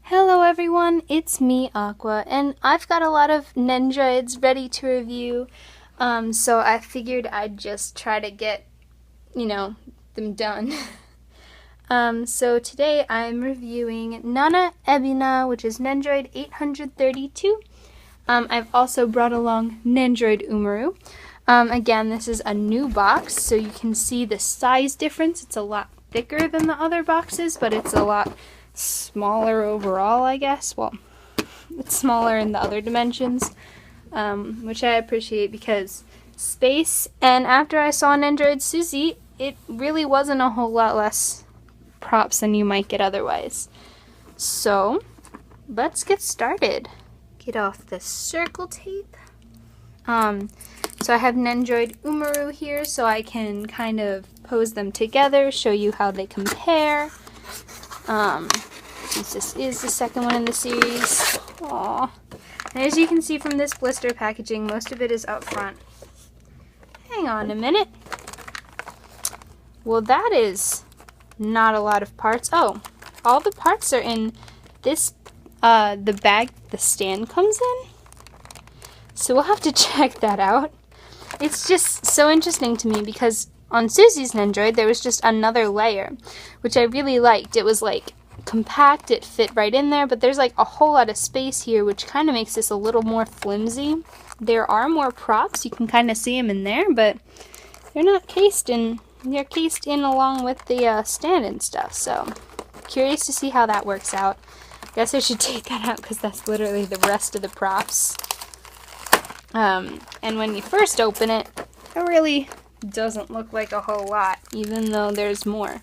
Hello everyone, it's me, Aqua, and I've got a lot of Nendoroids ready to review, so I figured I'd just try to get, them done. So today I'm reviewing Nana Ebina, which is Nendoroid 832. I've also brought along Nendoroid Umaru. Again, this is a new box, so you can see the size difference. It's a lot thicker than the other boxes, but it's a lot smaller overall, I guess. Well, it's smaller in the other dimensions, which I appreciate because space. And after I saw Nendoroid Suzy, it really wasn't a whole lot less props than you might get otherwise. So let's get started. Get off the circle tape. So I have Nendoroid Umaru here, so I can kind of pose them together, show you how they compare. Since this is the second one in the series. Aww. And as you can see from this blister packaging, most of it is up front. Hang on a minute. Well, that is not a lot of parts. Oh, all the parts are in this, the bag the stand comes in. So we'll have to check that out. It's just so interesting to me because on Suzy's Nendoroid, there was just another layer, which I really liked. It was like compact, it fit right in there, but there's like a whole lot of space here, which kind of makes this a little more flimsy. There are more props, you can kind of see them in there, but they're not cased in. They're cased in along with the stand and stuff, so curious to see how that works out. Guess I should take that out because that's literally the rest of the props. And when you first open it, it really doesn't look like a whole lot, even though there's more.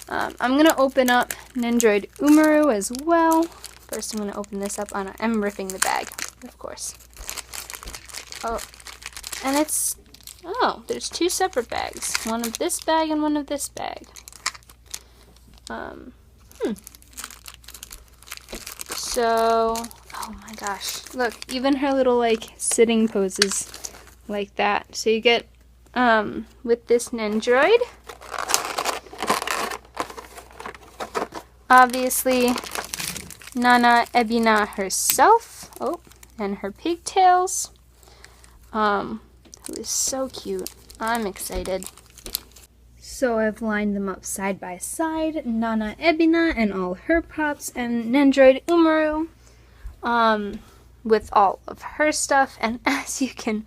I'm going to open up Nendoroid Umaru as well. First I'm going to open this up on I'm ripping the bag, of course. Oh, and there's two separate bags. One of this bag and one of this bag. So, oh my gosh, look, even her little like sitting poses like that. So you get with this Nendoroid, obviously Nana Ebina herself, and her pigtails, who is so cute. I'm excited. So I've lined them up side by side, Nana Ebina and all her props, and Nendoroid Umaru with all of her stuff. And as you can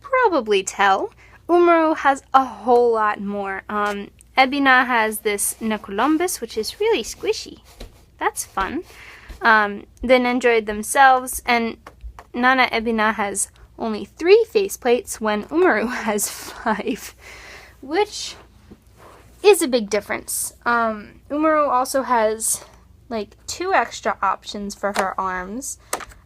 probably tell, Umaru has a whole lot more. Ebina has this Columbus, which is really squishy. That's fun. The Nendoroid themselves, and Nana Ebina has only 3 faceplates when Umaru has 5, which is a big difference. Umaru also has like 2 extra options for her arms.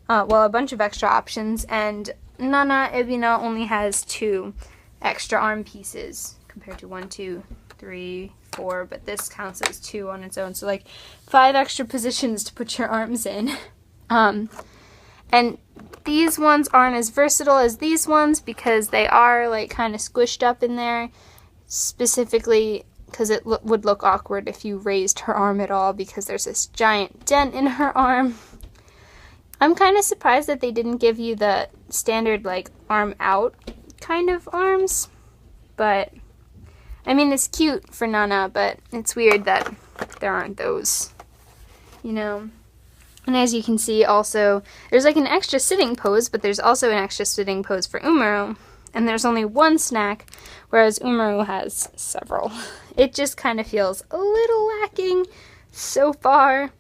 Well, a bunch of extra options, and Nana Ebina only has 2 extra arm pieces compared to 1, 2, 3, 4, but this counts as 2 on its own, so like 5 extra positions to put your arms in. And these ones aren't as versatile as these ones because they are like kind of squished up in there, specifically because it would look awkward if you raised her arm at all because there's this giant dent in her arm. I'm kind of surprised that they didn't give you the standard like arm out kind of arms, but I mean it's cute for Nana, but it's weird that there aren't those, And as you can see also, there's like an extra sitting pose, but there's also an extra sitting pose for Umaru, and there's only 1 snack, whereas Umaru has several. It just kind of feels a little lacking so far.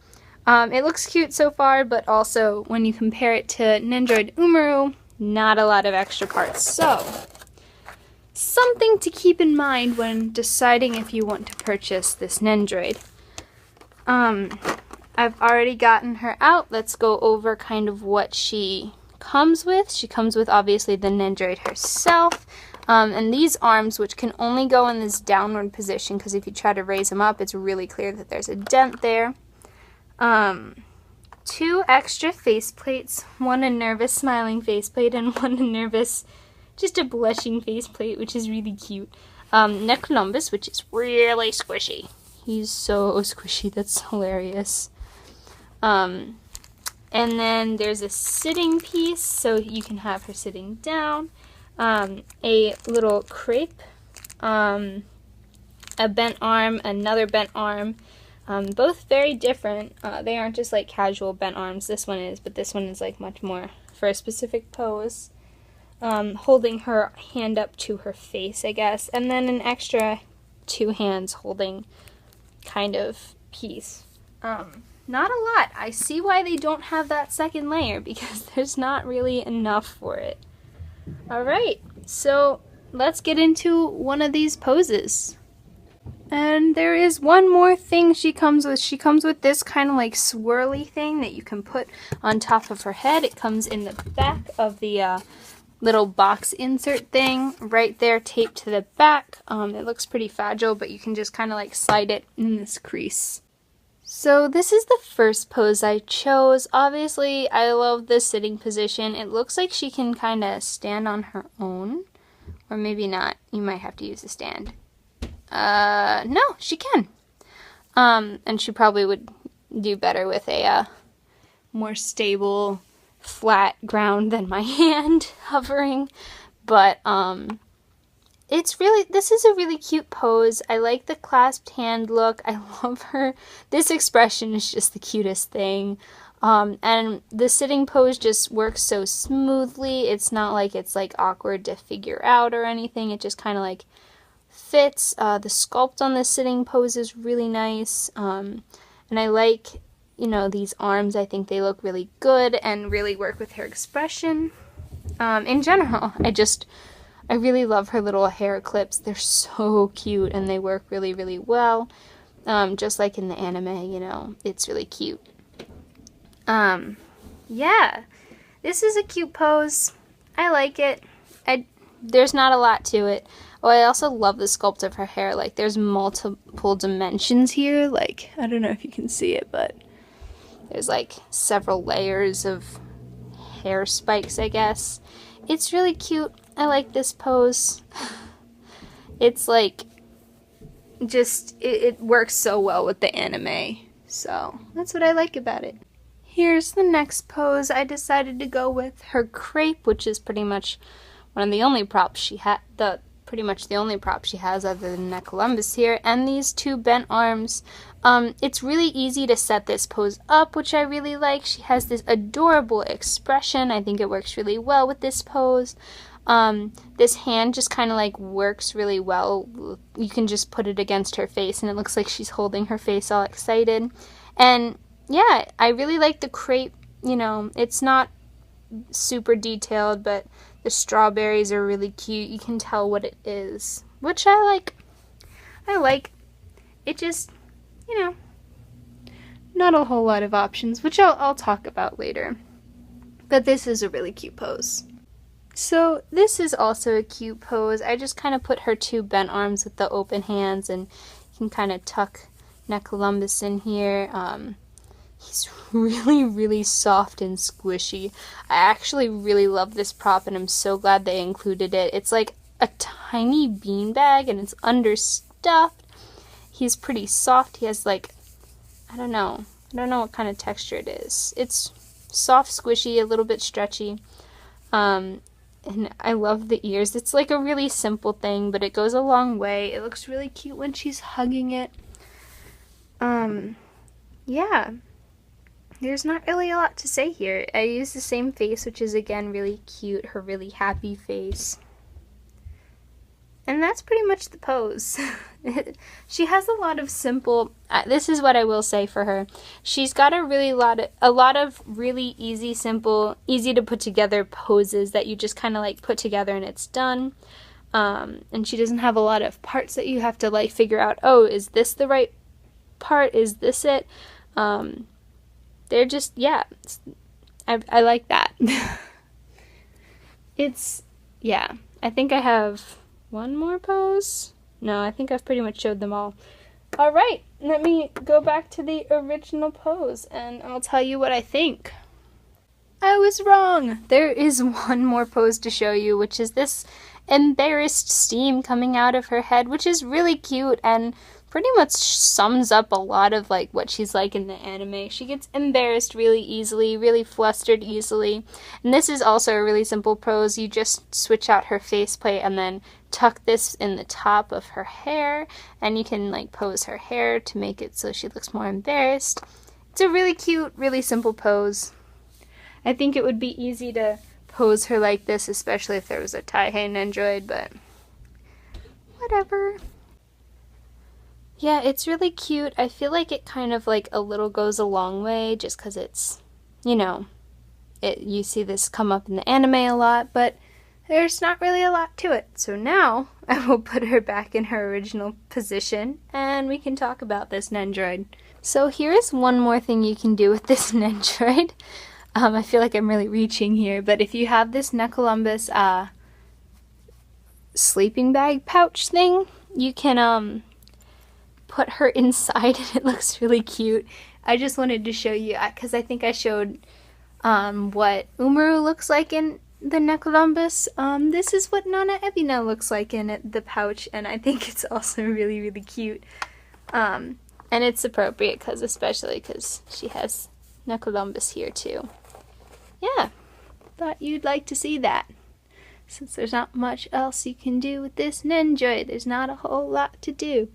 It looks cute so far, but also when you compare it to Nendoroid Umaru, not a lot of extra parts. So, something to keep in mind when deciding if you want to purchase this Nendoroid. I've already gotten her out. Let's go over kind of what she comes with. She comes with obviously the Nendoroid herself. And these arms, which can only go in this downward position, because if you try to raise them up, it's really clear that there's a dent there. 2 extra faceplates, 1 a nervous smiling faceplate and 1 a nervous, just a blushing faceplate, which is really cute. Columbus, which is really squishy. He's so squishy, that's hilarious. And then there's a sitting piece, so you can have her sitting down. A little crepe, a bent arm, another bent arm. Both very different. They aren't just like casual bent arms. This one is, but this one is like much more for a specific pose. Holding her hand up to her face, I guess. And then an extra 2 hands holding kind of piece. Not a lot. I see why they don't have that second layer, because there's not really enough for it. Alright, so let's get into one of these poses. And there is one more thing she comes with. She comes with this kind of like swirly thing that you can put on top of her head. It comes in the back of the little box insert thing right there, taped to the back. It looks pretty fragile, but you can just kind of like slide it in this crease. So this is the first pose I chose. Obviously, I love this sitting position. It looks like she can kind of stand on her own, or maybe not. You might have to use a stand. No, she can. And she probably would do better with a more stable, flat ground than my hand hovering. But this is a really cute pose. I like the clasped hand look. I love her. This expression is just the cutest thing. And the sitting pose just works so smoothly. It's not like it's like awkward to figure out or anything. It just kind of like fits. The sculpt on the sitting pose is really nice. And I like, you know, these arms. I think they look really good and really work with her expression. In general, I really love her little hair clips. They're so cute and they work really, really well. Just like in the anime, you know, it's really cute. Yeah, this is a cute pose. I like it. There's not a lot to it. Oh, I also love the sculpt of her hair. Like, there's multiple dimensions here. Like, I don't know if you can see it, but there's like several layers of hair spikes, I guess. It's really cute. I like this pose. It's like, it works so well with the anime. So, that's what I like about it. Here's the next pose. I decided to go with her crepe, which is pretty much one of the only props she had, pretty much the only prop she has other than neck Columbus here, and these 2 bent arms. It's really easy to set this pose up, which I really like. She has this adorable expression. I think it works really well with this pose. This hand just kind of like works really well. You can just put it against her face and it looks like she's holding her face all excited. And yeah, I really like the crepe. You know, it's not super detailed, but the strawberries are really cute. You can tell what it is, which I like. It just, you know, not a whole lot of options, which I'll talk about later. But this is a really cute pose. So this is also a cute pose. I just kind of put her 2 bent arms with the open hands, and you can kind of tuck neck Columbus in here. He's really, really soft and squishy. I actually really love this prop, and I'm so glad they included it. It's like a tiny beanbag, and it's understuffed. He's pretty soft. He has like, I don't know what kind of texture it is. It's soft, squishy, a little bit stretchy. And I love the ears. It's like a really simple thing, but it goes a long way. It looks really cute when she's hugging it. Yeah. There's not really a lot to say here. I use the same face, which is again really cute. Her really happy face. And that's pretty much the pose. She has a lot of simple, this is what I will say for her. She's got a lot of really easy, simple, easy to put together poses that you just kind of like put together and it's done. And she doesn't have a lot of parts that you have to like figure out, oh, is this the right part? Is this it? They're just, yeah, I like that. Yeah, I think I have one more pose. No, I think I've pretty much showed them all. Alright, let me go back to the original pose and I'll tell you what I think. I was wrong! There is one more pose to show you, which is this embarrassed steam coming out of her head, which is really cute and pretty much sums up a lot of like what she's like in the anime. She gets embarrassed really easily, really flustered easily. And this is also a really simple pose. You just switch out her faceplate and then tuck this in the top of her hair, and you can like pose her hair to make it so she looks more embarrassed. It's a really cute, really simple pose. I think it would be easy to pose her like this, especially if there was a Taihei Nendoroid, but whatever. Yeah, it's really cute. I feel like it kind of like a little goes a long way just because it's, you know, you see this come up in the anime a lot, but there's not really a lot to it. So now I will put her back in her original position and we can talk about this Nendoroid. So here's one more thing you can do with this Nendoroid. I feel like I'm really reaching here, but if you have this Necolumbus sleeping bag pouch thing, you can put her inside and it looks really cute. I just wanted to show you because I think I showed what Umaru looks like in the Necolumbus. This is what Nana Ebina looks like in the pouch, and I think it's also really, really cute. And it's appropriate especially because she has Necolumbus here too. Yeah, thought you'd like to see that. Since there's not much else you can do with this Nendoroid, there's not a whole lot to do.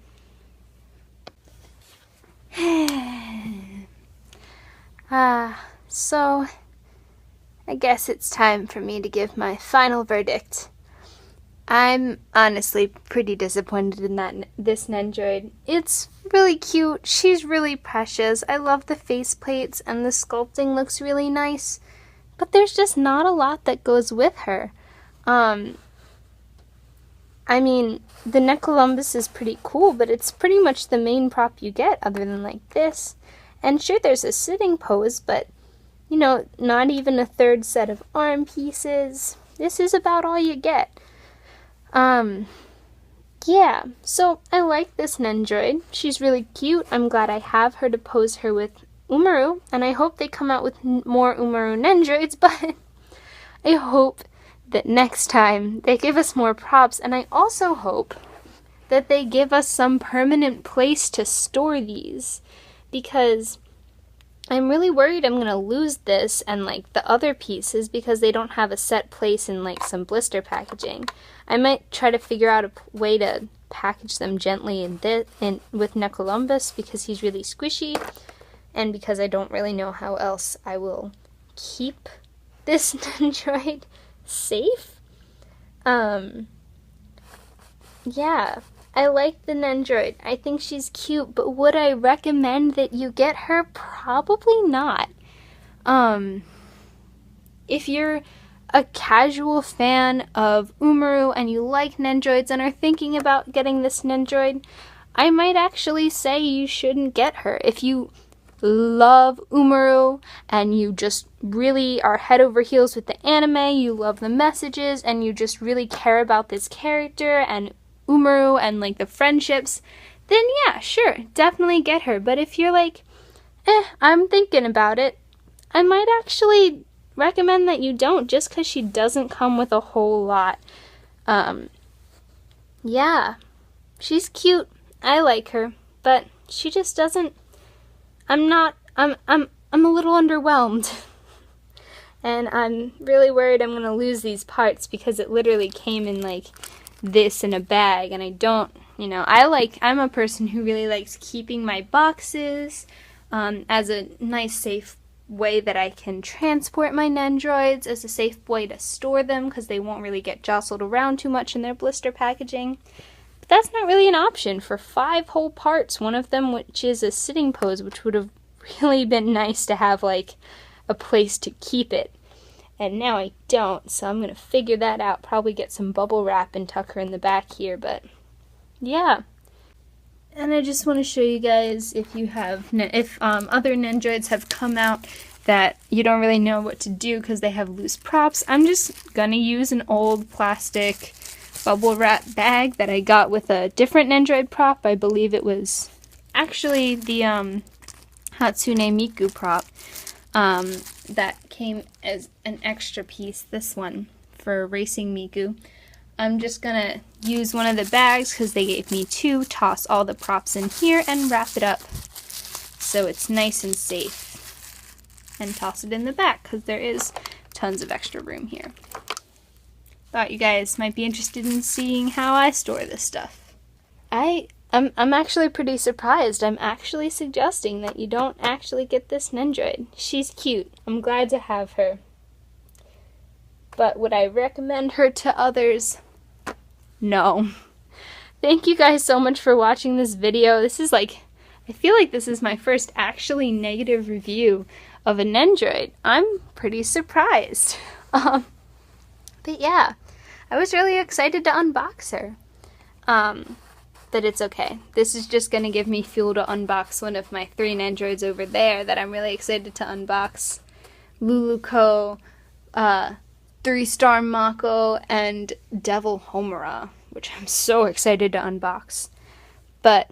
So I guess it's time for me to give my final verdict. I'm honestly pretty disappointed in this Nendoroid. It's really cute. She's really precious. I love the faceplates and the sculpting looks really nice. But there's just not a lot that goes with her. I mean, the Necolumbus is pretty cool, but it's pretty much the main prop you get other than like this. And sure, there's a sitting pose, but, you know, not even a third set of arm pieces. This is about all you get. Yeah, so I like this Nendoroid. She's really cute. I'm glad I have her to pose her with Umaru, and I hope they come out with more Umaru Nendoroids, but I hope that next time they give us more props, and I also hope that they give us some permanent place to store these, because I'm really worried I'm gonna lose this and like the other pieces because they don't have a set place in like some blister packaging. I might try to figure out a way to package them gently with Necolumbus because he's really squishy, and because I don't really know how else I will keep this Nendoroid safe. Yeah, I like the Nendoroid. I think she's cute, but would I recommend that you get her? Probably not. If you're a casual fan of Umaru and you like Nendoroids and are thinking about getting this Nendoroid, I might actually say you shouldn't get her. If you love Umaru and you just really are head over heels with the anime, you love the messages, and you just really care about this character and Umaru and like the friendships, then yeah, sure, definitely get her. But if you're like, I'm thinking about it, I might actually recommend that you don't, just because she doesn't come with a whole lot. Yeah, she's cute, I like her, but she just doesn't, I'm a little underwhelmed. And I'm really worried I'm gonna lose these parts because it literally came in like this in a bag, and I don't, you know, I'm a person who really likes keeping my boxes as a nice safe way that I can transport my Nendoroids, as a safe way to store them because they won't really get jostled around too much in their blister packaging. But that's not really an option for 5 whole parts, one of them which is a sitting pose, which would have really been nice to have like a place to keep it. And now I don't, so I'm going to figure that out, probably get some bubble wrap and tuck her in the back here, but yeah. And I just want to show you guys if other Nendoroids have come out that you don't really know what to do because they have loose props. I'm just going to use an old plastic bubble wrap bag that I got with a different Nendoroid prop. I believe it was actually the Hatsune Miku prop. That came as an extra piece, this one, for Racing Miku. I'm just gonna use one of the bags because they gave me two, toss all the props in here and wrap it up so it's nice and safe. And toss it in the back because there is tons of extra room here. Thought you guys might be interested in seeing how I store this stuff. I'm actually pretty surprised. I'm actually suggesting that you don't actually get this Nendoroid. She's cute. I'm glad to have her. But would I recommend her to others? No. Thank you guys so much for watching this video. This is like, I feel like this is my first actually negative review of a Nendoroid. I'm pretty surprised. But yeah, I was really excited to unbox her. But it's okay. This is just going to give me fuel to unbox one of my 3 Nendoroids over there that I'm really excited to unbox. Luluco, 3-star Mako, and Devil Homura, which I'm so excited to unbox. But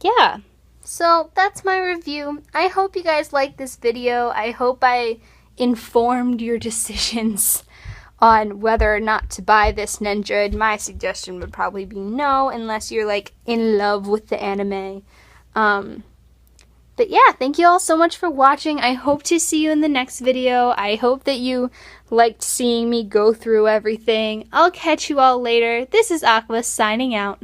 yeah, so that's my review. I hope you guys liked this video. I hope I informed your decisions on whether or not to buy this Nendoroid. My suggestion would probably be no, unless you're like in love with the anime. But yeah, thank you all so much for watching. I hope to see you in the next video. I hope that you liked seeing me go through everything. I'll catch you all later. This is Aqua signing out.